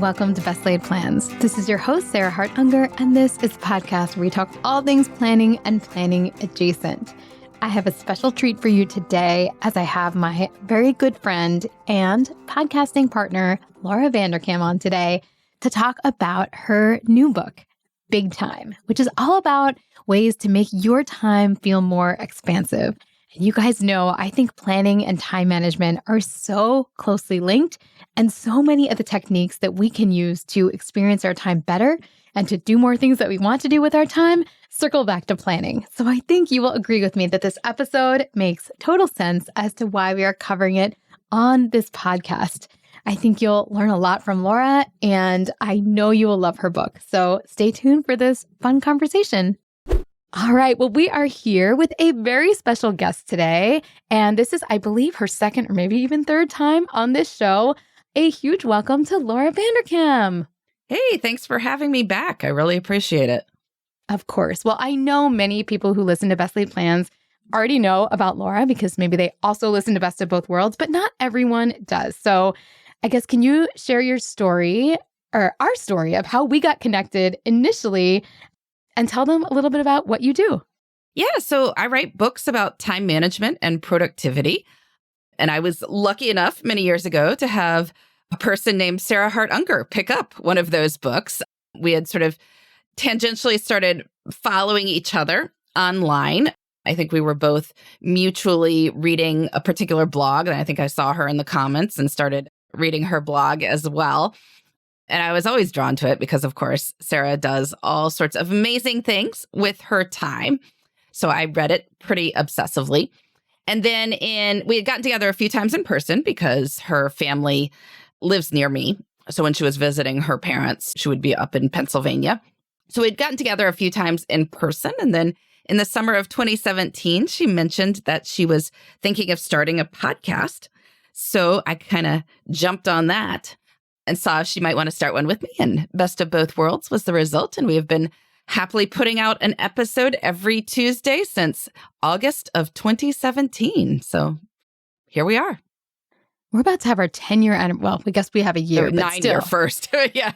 and welcome to Best Laid Plans. This is your host, Sarah Hart-Unger, and this is the podcast where we talk all things planning and planning adjacent. I have a special treat for you today as I have my very good friend and podcasting partner, Laura Vanderkam, on today to talk about her new book, Big Time, which is all about ways to make your time feel more expansive. And you guys know, I think planning and time management are so closely linked, and so many of the techniques that we can use to experience our time better and to do more things that we want to do with our time circle back to planning. So I think you will agree with me that this episode makes total sense as to why we are covering it on this podcast. I think you'll learn a lot from Laura, and I know you will love her book. So stay tuned for this fun conversation. All right, well, we are here with a very special guest today, and this is, I believe, her second or maybe even third time on this show. A huge welcome to Laura Vanderkam. Hey, thanks for having me back. I really appreciate it. Of course. Well, I know many people who listen to Best Laid Plans already know about Laura because maybe they also listen to Best of Both Worlds, but not everyone does. So I guess, can you share your story or our story of how we got connected initially and tell them a little bit about what you do? Yeah, so I write books about time management and productivity. And I was lucky enough many years ago to have a person named Sarah Hart-Unger pick up one of those books. We had sort of tangentially started following each other online. I think we were both mutually reading a particular blog, and I think I saw her in the comments and started reading her blog as well. And I was always drawn to it because, of course, Sarah does all sorts of amazing things with her time. So I read it pretty obsessively. And then we had gotten together a few times in person because her family lives near me. So when she was visiting her parents, she would be up in Pennsylvania. So we'd gotten together a few times in person. And then in the summer of 2017, she mentioned that she was thinking of starting a podcast. So I kind of jumped on that and saw if she might want to start one with me. And Best of Both Worlds was the result. And we have been happily putting out an episode every Tuesday since August of 2017. So here we are. We're about to have our 10-year anniversary. Well, I guess we have a year, but 9-year first. Yeah.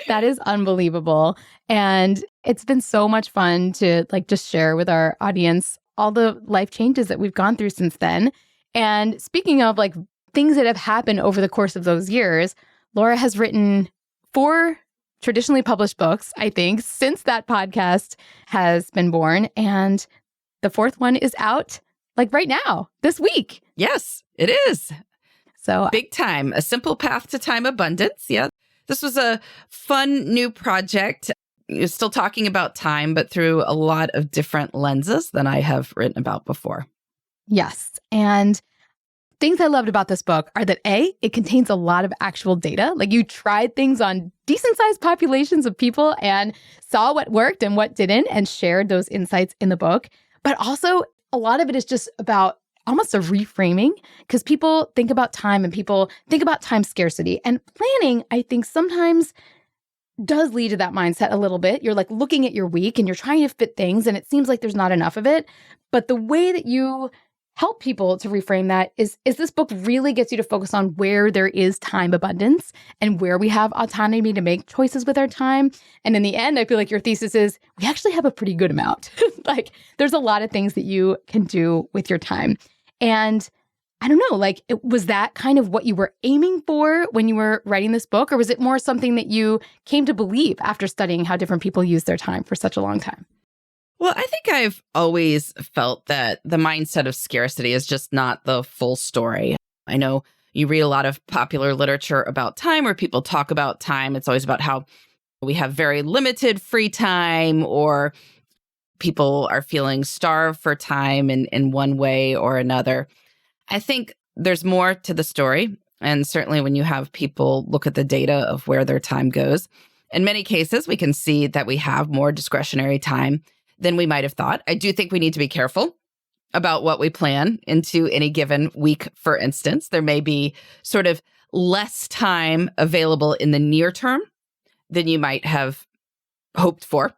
That is unbelievable. And it's been so much fun to just share with our audience all the life changes that we've gone through since then. And speaking of things that have happened over the course of those years, Laura has written 4 traditionally published books, I think, since that podcast has been born. And the 4th one is out right now, this week. Yes, it is. So Big Time, A Simple Path to Time Abundance. Yeah. This was a fun new project. You're still talking about time, but through a lot of different lenses than I have written about before. Yes. And things I loved about this book are that A, it contains a lot of actual data. You tried things on decent sized populations of people and saw what worked and what didn't and shared those insights in the book. But also a lot of it is just about almost a reframing, because people think about time and people think about time scarcity. And planning, I think, sometimes does lead to that mindset a little bit. You're looking at your week and you're trying to fit things and it seems like there's not enough of it. But the way that you help people to reframe that is this book really gets you to focus on where there is time abundance and where we have autonomy to make choices with our time. And in the end, I feel like your thesis is we actually have a pretty good amount. There's a lot of things that you can do with your time. And I don't know, was that kind of what you were aiming for when you were writing this book? Or was it more something that you came to believe after studying how different people use their time for such a long time? Well, I think I've always felt that the mindset of scarcity is just not the full story. I know you read a lot of popular literature about time where people talk about time. It's always about how we have very limited free time, or people are feeling starved for time in one way or another. I think there's more to the story. And certainly when you have people look at the data of where their time goes, in many cases, we can see that we have more discretionary time than we might have thought. I do think we need to be careful about what we plan into any given week, for instance. There may be sort of less time available in the near term than you might have hoped for.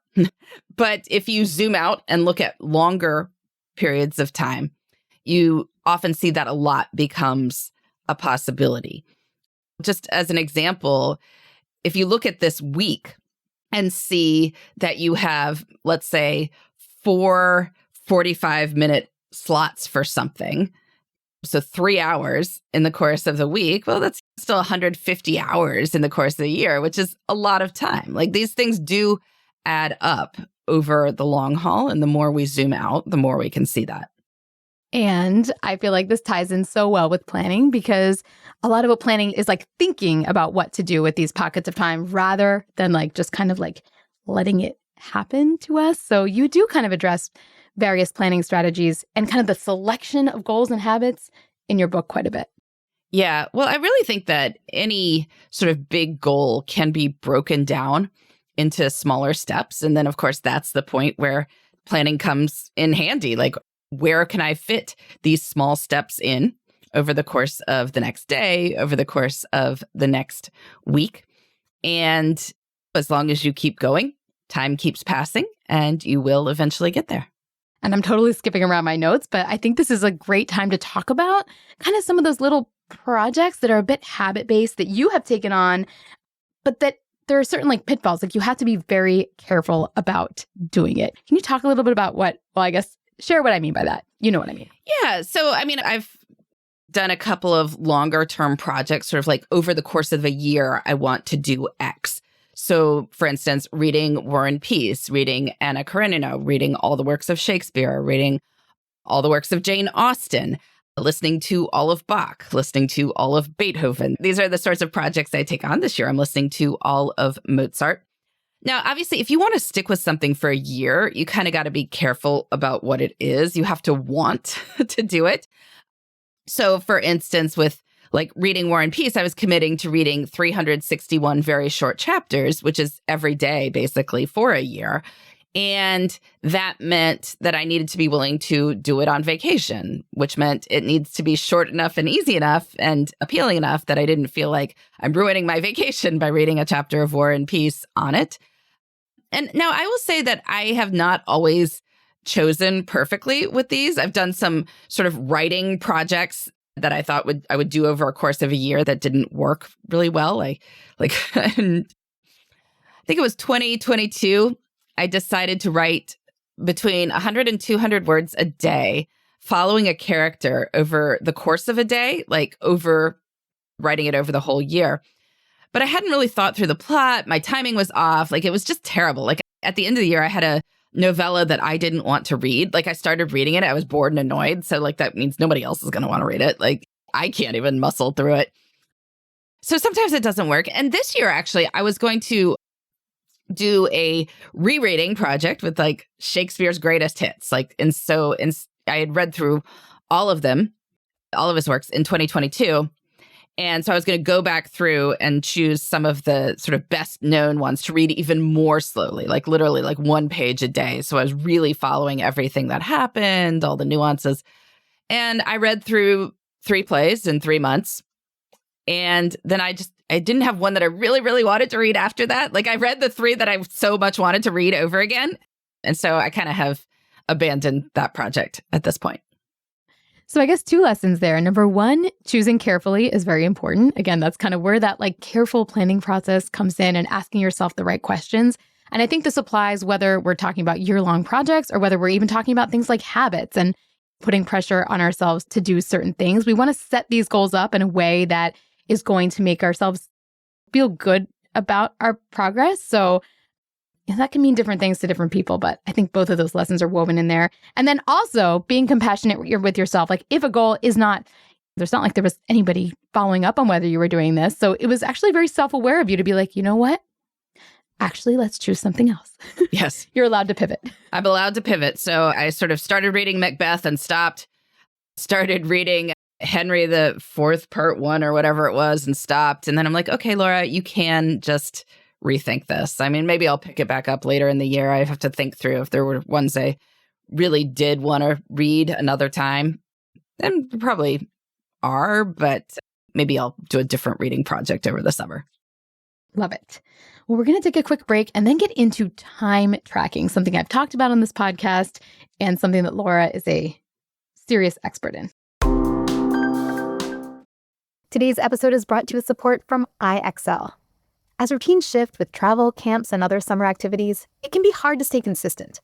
But if you zoom out and look at longer periods of time, you often see that a lot becomes a possibility. Just as an example, if you look at this week and see that you have, let's say, 4 45-minute slots for something, so 3 hours in the course of the week, well, that's still 150 hours in the course of the year, which is a lot of time. Like these things do add up over the long haul. And the more we zoom out, the more we can see that. And I feel like this ties in so well with planning because a lot of what planning is like thinking about what to do with these pockets of time rather than like just kind of like letting it happen to us. So you do kind of address various planning strategies and kind of the selection of goals and habits in your book quite a bit. Yeah. Well, I really think that any sort of big goal can be broken down into smaller steps. And then, of course, that's the point where planning comes in handy. Like, where can I fit these small steps in over the course of the next day, over the course of the next week? And as long as you keep going, time keeps passing and you will eventually get there. And I'm totally skipping around my notes, but I think this is a great time to talk about kind of some of those little projects that are a bit habit-based that you have taken on, but that there are certain like pitfalls. Like you have to be very careful about doing it. Can you talk a little bit about share what I mean by that? You know what I mean. Yeah. So, I mean, I've done a couple of longer term projects, sort of like over the course of a year, I want to do X. So, for instance, reading War and Peace, reading Anna Karenina, reading all the works of Shakespeare, reading all the works of Jane Austen, listening to all of Bach, listening to all of Beethoven. These are the sorts of projects I take on this year. I'm listening to all of Mozart. Now, obviously, if you want to stick with something for a year, you kind of got to be careful about what it is. You have to want to do it. So, for instance, with like reading War and Peace, I was committing to reading 361 very short chapters, which is every day, basically, for a year. And that meant that I needed to be willing to do it on vacation, which meant it needs to be short enough and easy enough and appealing enough that I didn't feel like I'm ruining my vacation by reading a chapter of War and Peace on it. And now I will say that I have not always chosen perfectly with these. I've done some sort of writing projects that I thought I would do over a course of a year that didn't work really well. I think it was 2022. I decided to write between 100 and 200 words a day, following a character over the course of a day, like over writing it over the whole year. But I hadn't really thought through the plot. My timing was off. Like, it was just terrible. Like, at the end of the year, I had a novella that I didn't want to read. Like, I started reading it. I was bored and annoyed. So, like, that means nobody else is going to want to read it. Like, I can't even muscle through it. So sometimes it doesn't work. And this year, actually, I was going to do a rereading project with like Shakespeare's greatest hits. Like, and so I had read through all of them, all of his works in 2022. And so I was going to go back through and choose some of the sort of best known ones to read even more slowly, like literally like one page a day. So I was really following everything that happened, all the nuances. And I read through 3 plays in 3 months. And then I didn't have one that I really, really wanted to read after that. Like, I read the 3 that I so much wanted to read over again. And so I kind of have abandoned that project at this point. So I guess 2 lessons there. Number 1, choosing carefully is very important. Again, that's kind of where that like careful planning process comes in and asking yourself the right questions. And I think this applies whether we're talking about year-long projects or whether we're even talking about things like habits and putting pressure on ourselves to do certain things. We want to set these goals up in a way that is going to make ourselves feel good about our progress. So that can mean different things to different people, but I think both of those lessons are woven in there. And then also being compassionate with yourself. Like, if a goal is not, there's not like there was anybody following up on whether you were doing this. So it was actually very self-aware of you to be like, you know what? Actually, let's choose something else. Yes. You're allowed to pivot. I'm allowed to pivot. So I sort of started reading Macbeth and stopped, started reading Henry IV Part 1 or whatever it was and stopped. And then I'm like, okay, Laura, you can just rethink this. I mean, maybe I'll pick it back up later in the year. I have to think through if there were ones I really did want to read another time. And probably are, but maybe I'll do a different reading project over the summer. Love it. Well, we're going to take a quick break and then get into time tracking, something I've talked about on this podcast and something that Laura is a serious expert in. Today's episode is brought to you with support from IXL. As routines shift with travel, camps, and other summer activities, it can be hard to stay consistent.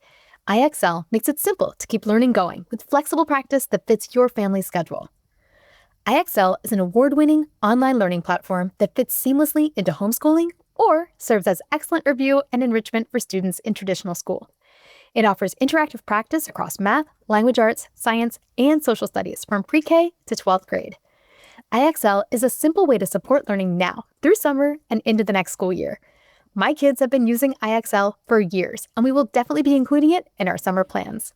IXL makes it simple to keep learning going with flexible practice that fits your family's schedule. IXL is an award-winning online learning platform that fits seamlessly into homeschooling or serves as excellent review and enrichment for students in traditional school. It offers interactive practice across math, language arts, science, and social studies from pre-K to 12th grade. IXL is a simple way to support learning now through summer and into the next school year. My kids have been using IXL for years, and we will definitely be including it in our summer plans.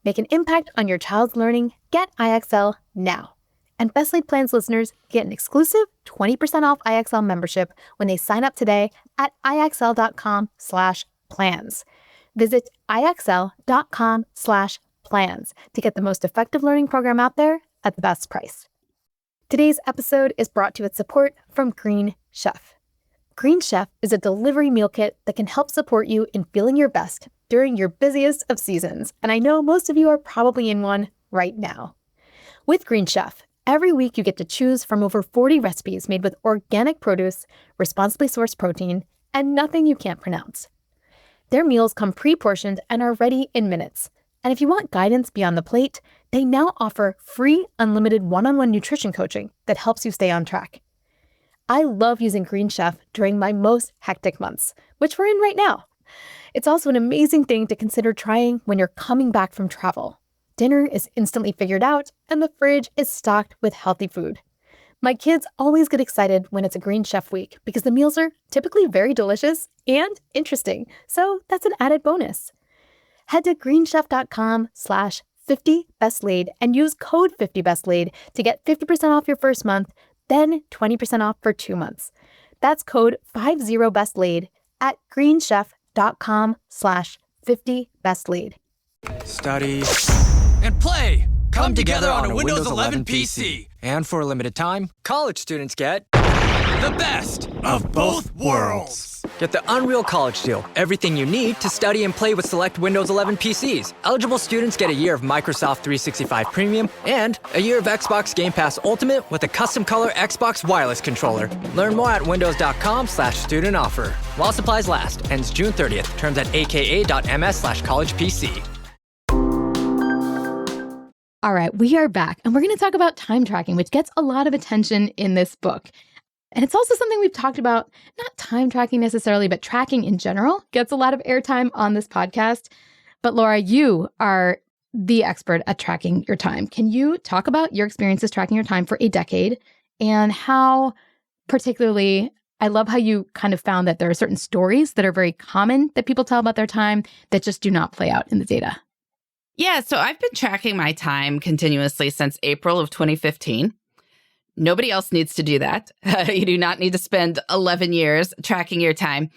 Make an impact on your child's learning. Get IXL now. And Best Laid Plans listeners get an exclusive 20% off IXL membership when they sign up today at IXL.com/plans. Visit IXL.com/plans to get the most effective learning program out there at the best price. Today's episode is brought to you with support from Green Chef. Green Chef is a delivery meal kit that can help support you in feeling your best during your busiest of seasons, and I know most of you are probably in one right now. With Green Chef, every week you get to choose from over 40 recipes made with organic produce, responsibly sourced protein, and nothing you can't pronounce. Their meals come pre-portioned and are ready in minutes. And if you want guidance beyond the plate, they now offer free unlimited one-on-one nutrition coaching that helps you stay on track. I love using Green Chef during my most hectic months, which we're in right now. It's also an amazing thing to consider trying when you're coming back from travel. Dinner is instantly figured out, and the fridge is stocked with healthy food. My kids always get excited when it's a Green Chef week because the meals are typically very delicious and interesting, so that's an added bonus. Head to greenchef.com/50bestlaid and use code 50bestlaid to get 50% off your first month, then 20% off for 2 months. That's code 50bestlaid at greenchef.com/50bestlaid. Study and play come together on a Windows 11 PC. And for a limited time, college students get the best of both worlds. Get the Unreal College Deal. Everything you need to study and play with select Windows 11 PCs. Eligible students get a year of Microsoft 365 Premium and a year of Xbox Game Pass Ultimate with a custom color Xbox wireless controller. Learn more at windows.com/student offer. While supplies last. Ends June 30th. Terms at aka.ms/collegepc. All right, we are back, and we're going to talk about time tracking, which gets a lot of attention in this book. And it's also something we've talked about, not time tracking necessarily, but tracking in general gets a lot of airtime on this podcast. But Laura, you are the expert at tracking your time. Can you talk about your experiences tracking your time for a decade and how particularly, I love how you kind of found that there are certain stories that are very common that people tell about their time that just do not play out in the data. Yeah, so I've been tracking my time continuously since April of 2015. Nobody else needs to do that. You do not need to spend 11 years tracking your time.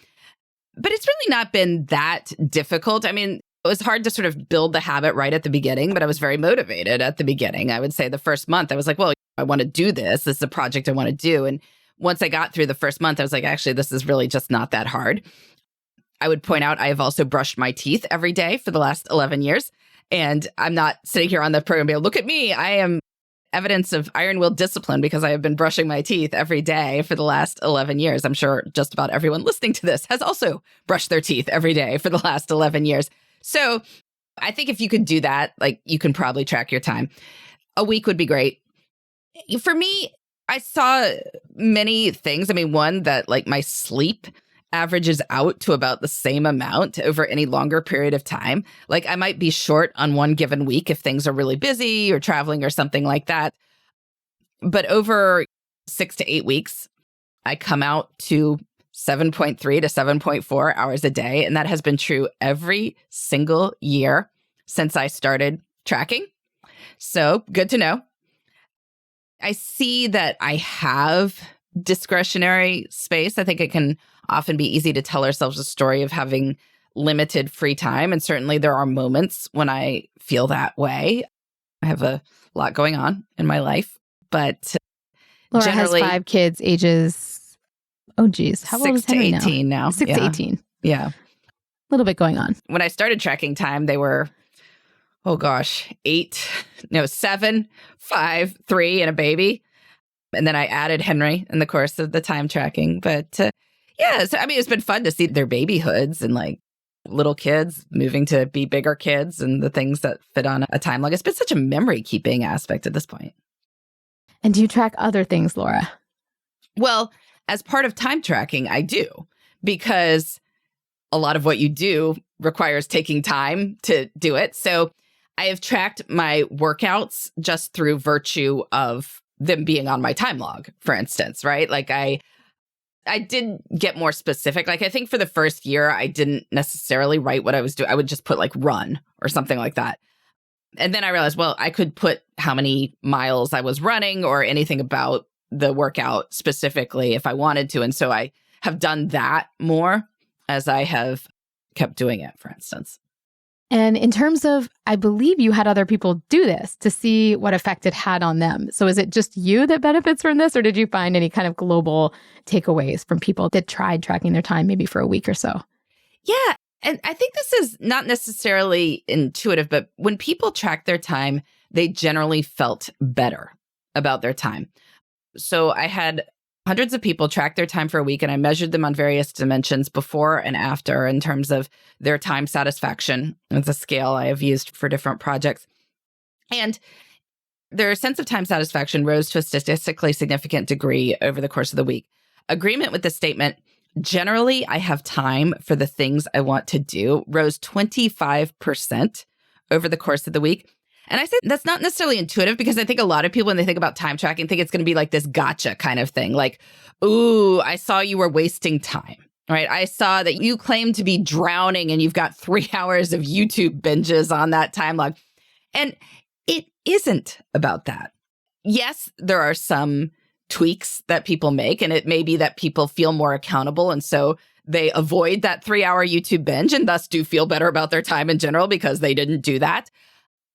But it's really not been that difficult. I mean, it was hard to sort of build the habit right at the beginning, but I was very motivated at the beginning. I would say the first month, I was like, well, I want to do this. This is a project I want to do. And once I got through the first month, I was like, actually, this is really just not that hard. I would point out I have also brushed my teeth every day for the last 11 years. And I'm not sitting here on the program being, look at me. I am evidence of iron-willed discipline because I have been brushing my teeth every day for the last 11 years. I'm sure just about everyone listening to this has also brushed their teeth every day for the last 11 years. So I think if you could do that, like you can probably track your time. A week would be great. For me, I saw many things. I mean, one that like my sleep averages out to about the same amount over any longer period of time. Like I might be short on one given week if things are really busy or traveling or something like that. But over 6 to 8 weeks, I come out to 7.3 to 7.4 hours a day. And that has been true every single year since I started tracking. So good to know. I see that I have discretionary space. I think it can often be easy to tell ourselves a story of having limited free time. And certainly there are moments when I feel that way. I have a lot going on in my life, but Laura generally has 5 kids, ages, oh geez, how old is 6 to Henry 18 now. 6 Yeah. to 18. Yeah. A little bit going on. When I started tracking time, they were, 7, 5, 3, and a baby. And then I added Henry in the course of the time tracking. But yeah, so I mean, it's been fun to see their babyhoods and like little kids moving to be bigger kids and the things that fit on a time log. It's been such a memory keeping aspect at this point. And do you track other things, Laura? Well, as part of time tracking, I do, because a lot of what you do requires taking time to do it. So I have tracked my workouts just through virtue of them being on my time log, for instance, right? Like I did get more specific. Like I think for the first year, I didn't necessarily write what I was doing. I would just put like run or something like that. And then I realized, well, I could put how many miles I was running or anything about the workout specifically if I wanted to. And so I have done that more as I have kept doing it, for instance. And in terms of, I believe you had other people do this to see what effect it had on them. So is it just you that benefits from this, or did you find any kind of global takeaways from people that tried tracking their time maybe for a week or so? Yeah. And I think this is not necessarily intuitive, but when people track their time, they generally felt better about their time. So I had hundreds of people track their time for a week, and I measured them on various dimensions before and after in terms of their time satisfaction. It's a scale I have used for different projects. And their sense of time satisfaction rose to a statistically significant degree over the course of the week. Agreement with the statement, generally, I have time for the things I want to do, rose 25% over the course of the week. And I say that's not necessarily intuitive, because I think a lot of people, when they think about time tracking, think it's going to be like this gotcha kind of thing. Like, ooh, I saw you were wasting time, right? I saw that you claim to be drowning and you've got 3 hours of YouTube binges on that time log. And it isn't about that. Yes, there are some tweaks that people make, and it may be that people feel more accountable. And so they avoid that 3-hour YouTube binge and thus do feel better about their time in general because they didn't do that.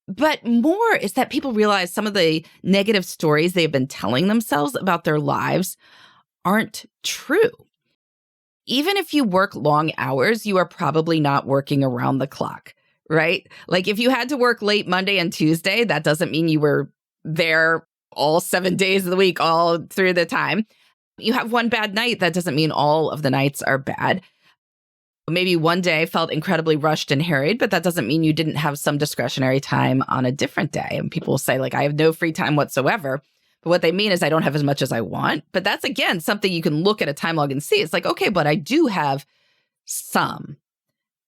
But more is that people realize some of the negative stories they've been telling themselves about their lives aren't true. Even if you work long hours, you are probably not working around the clock, right? Like if you had to work late Monday and Tuesday, that doesn't mean you were there all 7 days of the week, all through the time. You have one bad night, that doesn't mean all of the nights are bad. Maybe one day felt incredibly rushed and harried, but that doesn't mean you didn't have some discretionary time on a different day. And people will say, like, I have no free time whatsoever. But what they mean is I don't have as much as I want. But that's, again, something you can look at a time log and see. It's like, okay, but I do have some.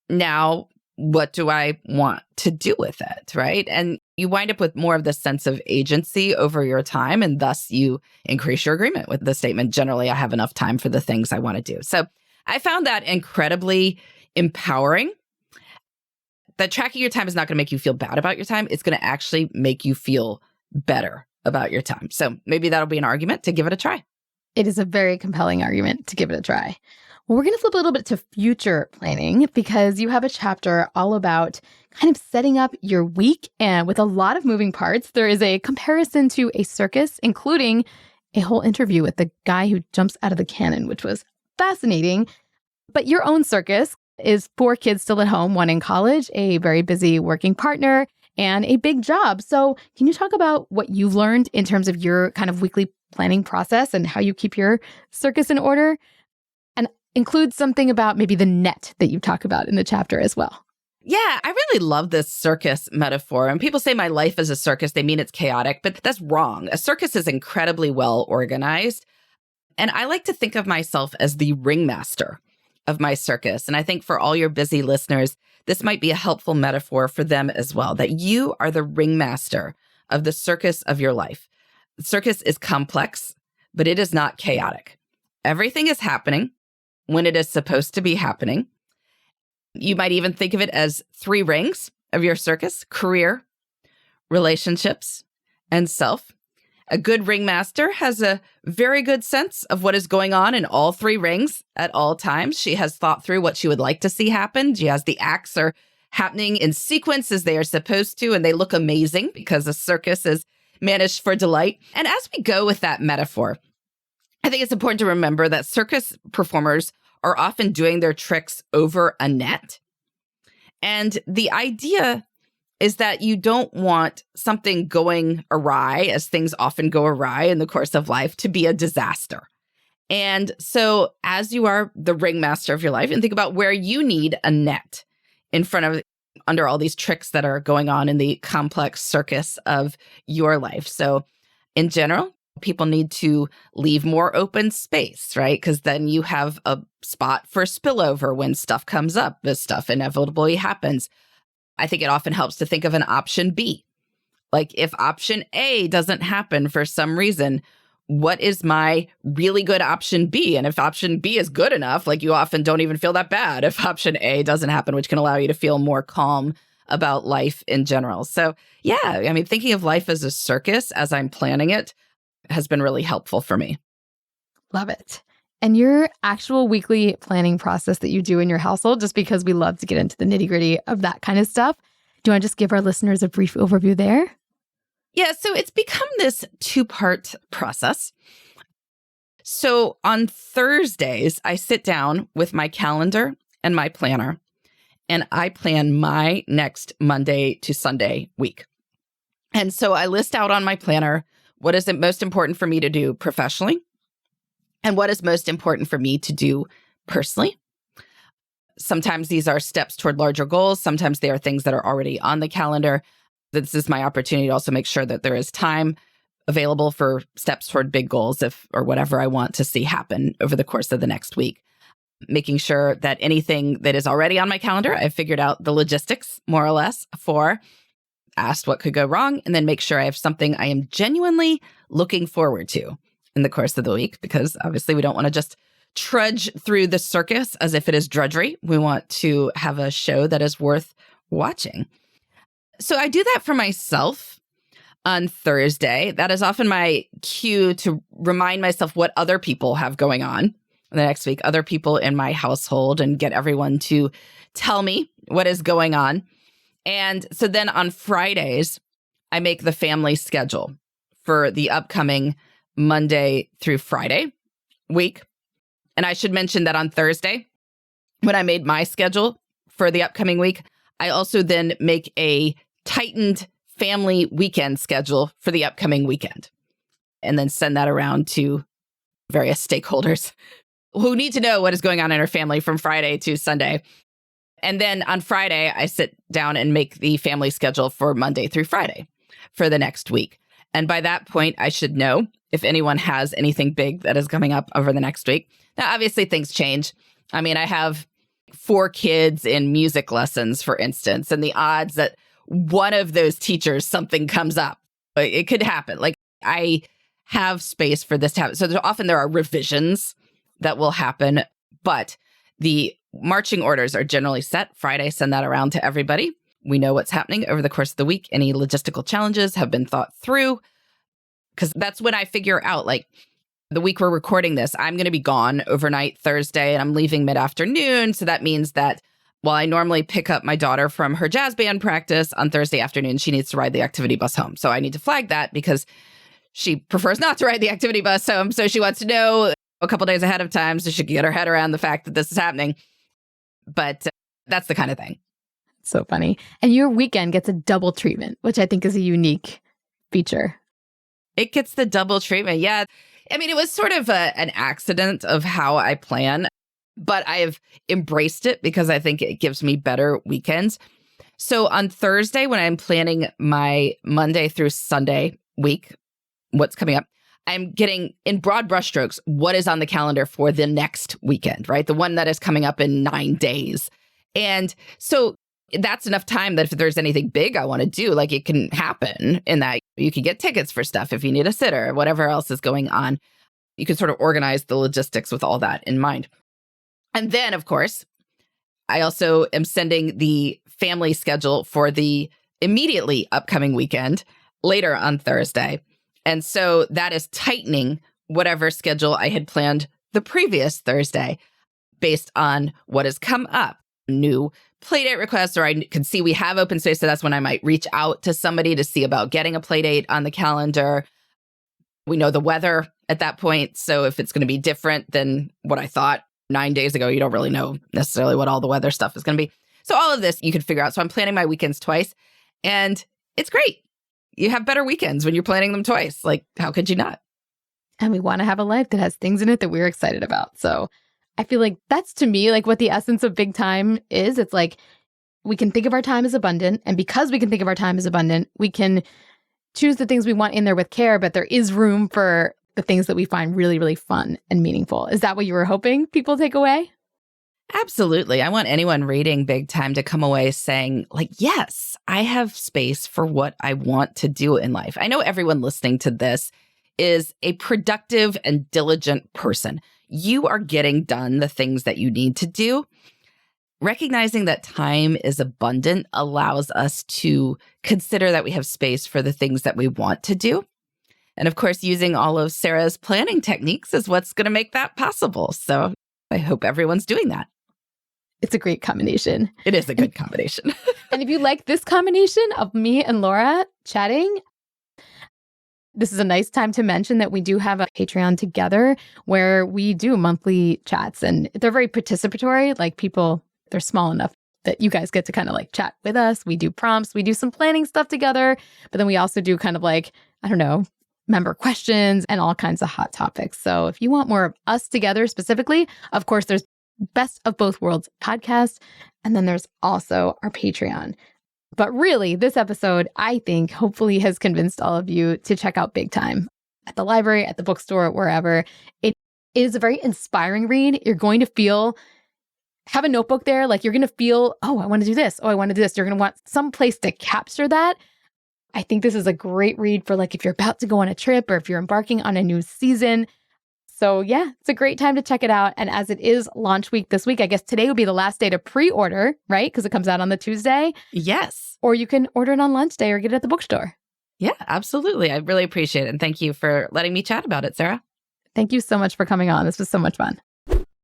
Now, what do I want to do with it, right? And you wind up with more of the sense of agency over your time, and thus you increase your agreement with the statement, generally, I have enough time for the things I want to do. So I found that incredibly empowering. That tracking your time is not going to make you feel bad about your time. It's going to actually make you feel better about your time. So maybe that'll be an argument to give it a try. It is a very compelling argument to give it a try. Well, we're going to flip a little bit to future planning, because you have a chapter all about kind of setting up your week, and with a lot of moving parts. There is a comparison to a circus, including a whole interview with the guy who jumps out of the cannon, which was fascinating. But your own circus is 4 kids still at home, 1 in college, a very busy working partner, and a big job. So can you talk about what you've learned in terms of your kind of weekly planning process and how you keep your circus in order? And include something about maybe the net that you talk about in the chapter as well. Yeah, I really love this circus metaphor. And people say my life is a circus. They mean it's chaotic, but that's wrong. A circus is incredibly well organized. And I like to think of myself as the ringmaster of my circus. And I think for all your busy listeners, this might be a helpful metaphor for them as well, that you are the ringmaster of the circus of your life. The circus is complex, but it is not chaotic. Everything is happening when it is supposed to be happening. You might even think of it as 3 rings of your circus: career, relationships, and self. A good ringmaster has a very good sense of what is going on in all 3 rings at all times. She has thought through what she would like to see happen. She has the acts are happening in sequence as they are supposed to, and they look amazing because a circus is managed for delight. And as we go with that metaphor, I think it's important to remember that circus performers are often doing their tricks over a net. And the idea is that you don't want something going awry, as things often go awry in the course of life, to be a disaster. And so as you are the ringmaster of your life, and think about where you need a net in front of, under all these tricks that are going on in the complex circus of your life. So in general, people need to leave more open space, right? Because then you have a spot for spillover when stuff comes up, as stuff inevitably happens. I think it often helps to think of an option B. Like if option A doesn't happen for some reason, what is my really good option B? And if option B is good enough, like you often don't even feel that bad if option A doesn't happen, which can allow you to feel more calm about life in general. So yeah, I mean, thinking of life as a circus as I'm planning it has been really helpful for me. Love it. And your actual weekly planning process that you do in your household, just because we love to get into the nitty-gritty of that kind of stuff, do you want to just give our listeners a brief overview there? Yeah, so it's become this two-part process. So on Thursdays, I sit down with my calendar and my planner, and I plan my next Monday to Sunday week. And so I list out on my planner what is most important for me to do professionally and what is most important for me to do personally. Sometimes these are steps toward larger goals. Sometimes they are things that are already on the calendar. This is my opportunity to also make sure that there is time available for steps toward big goals or whatever I want to see happen over the course of the next week. Making sure that anything that is already on my calendar, I've figured out the logistics more or less for, asked what could go wrong, and then make sure I have something I am genuinely looking forward to in the course of the week, because obviously we don't want to just trudge through the circus as if it is drudgery. We want to have a show that is worth watching. So I do that for myself on Thursday. That is often my cue to remind myself what other people have going on the next week, other people in my household, and get everyone to tell me what is going on. And so then on Fridays, I make the family schedule for the upcoming Monday through Friday week. And I should mention that on Thursday, when I made my schedule for the upcoming week, I also then make a tightened family weekend schedule for the upcoming weekend, and then send that around to various stakeholders who need to know what is going on in our family from Friday to Sunday. And then on Friday, I sit down and make the family schedule for Monday through Friday for the next week. And by that point, I should know if anyone has anything big that is coming up over the next week. Now, obviously, things change. I mean, I have 4 kids in music lessons, for instance, and the odds that one of those teachers, something comes up, it could happen. Like, I have space for this to happen. So there are revisions that will happen, but the marching orders are generally set. Friday, send that around to everybody. We know what's happening over the course of the week. Any logistical challenges have been thought through, because that's when I figure out, like, the week we're recording this, I'm going to be gone overnight Thursday, and I'm leaving mid-afternoon. So that means that while I normally pick up my daughter from her jazz band practice on Thursday afternoon, she needs to ride the activity bus home. So I need to flag that because she prefers not to ride the activity bus home. So she wants to know a couple days ahead of time so she can get her head around the fact that this is happening. But that's the kind of thing. So funny. And your weekend gets a double treatment, which I think is a unique feature. It gets the double treatment. Yeah. I mean, it was sort of an accident of how I plan, but I've embraced it because I think it gives me better weekends. So on Thursday, when I'm planning my Monday through Sunday week, what's coming up, I'm getting, in broad brushstrokes, what is on the calendar for the next weekend, right? The one that is coming up in 9 days. And so that's enough time that if there's anything big I want to do, like, it can happen in that you can get tickets for stuff if you need a sitter, whatever else is going on. You can sort of organize the logistics with all that in mind. And then, of course, I also am sending the family schedule for the immediately upcoming weekend later on Thursday. And so that is tightening whatever schedule I had planned the previous Thursday based on what has come up. New playdate requests, or I can see we have open space. So that's when I might reach out to somebody to see about getting a playdate on the calendar. We know the weather at that point. So if it's going to be different than what I thought 9 days ago, you don't really know necessarily what all the weather stuff is going to be. So all of this you could figure out. So I'm planning my weekends twice. And it's great. You have better weekends when you're planning them twice. Like, how could you not? And we want to have a life that has things in it that we're excited about. So I feel like that's, to me, like what the essence of big time is. It's like we can think of our time as abundant. And because we can think of our time as abundant, we can choose the things we want in there with care, but there is room for the things that we find really, really fun and meaningful. Is that what you were hoping people take away? Absolutely. I want anyone reading Big Time to come away saying, like, yes, I have space for what I want to do in life. I know everyone listening to this is a productive and diligent person. You are getting done the things that you need to do. Recognizing that time is abundant allows us to consider that we have space for the things that we want to do. And of course, using all of Sarah's planning techniques is what's going to make that possible. So I hope everyone's doing that. It's a great combination. It is a good combination. And if you like this combination of me and Laura chatting, this is a nice time to mention that we do have a Patreon together where we do monthly chats, and they're very participatory. Like people, they're small enough that you guys get to kind of like chat with us. We do prompts, we do some planning stuff together, but then we also do kind of like, I don't know, member questions and all kinds of hot topics. So if you want more of us together specifically, of course, there's Best of Both Worlds podcast, and then there's also our Patreon. But really, this episode, I think, hopefully has convinced all of you to check out Big Time at the library, at the bookstore, wherever. It is a very inspiring read. You're going to have a notebook there. Like you're going to feel, oh, I want to do this. Oh, I want to do this. You're going to want some place to capture that. I think this is a great read for like if you're about to go on a trip or if you're embarking on a new season. So yeah, it's a great time to check it out. And as it is launch week this week, I guess today would be the last day to pre-order, right? Because it comes out on the Tuesday. Yes. Or you can order it on lunch day or get it at the bookstore. Yeah, absolutely. I really appreciate it. And thank you for letting me chat about it, Sarah. Thank you so much for coming on. This was so much fun.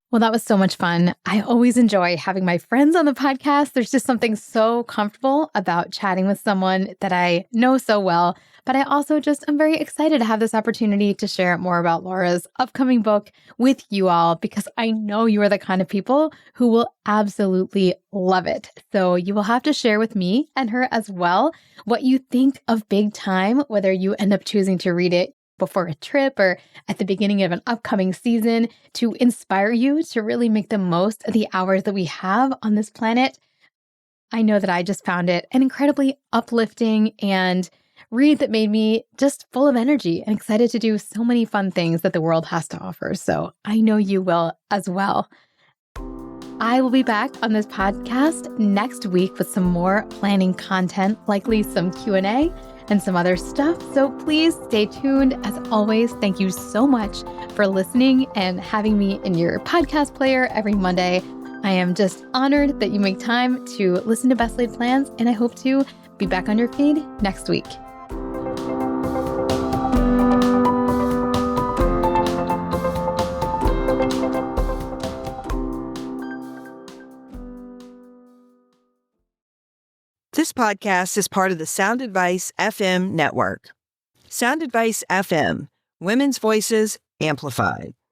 Well, that was so much fun. I always enjoy having my friends on the podcast. There's just something so comfortable about chatting with someone that I know so well. But I also just am very excited to have this opportunity to share more about Laura's upcoming book with you all, because I know you are the kind of people who will absolutely love it. So you will have to share with me and her as well what you think of Big Time, whether you end up choosing to read it before a trip or at the beginning of an upcoming season, to inspire you to really make the most of the hours that we have on this planet. I know that I just found it an incredibly uplifting and read that made me just full of energy and excited to do so many fun things that the world has to offer. So I know you will as well. I will be back on this podcast next week with some more planning content, likely some Q&A and some other stuff. So please stay tuned. As always, thank you so much for listening and having me in your podcast player every Monday. I am just honored that you make time to listen to Best Laid Plans, and I hope to be back on your feed next week. This podcast is part of the Sound Advice FM network. Sound Advice FM, women's voices amplified.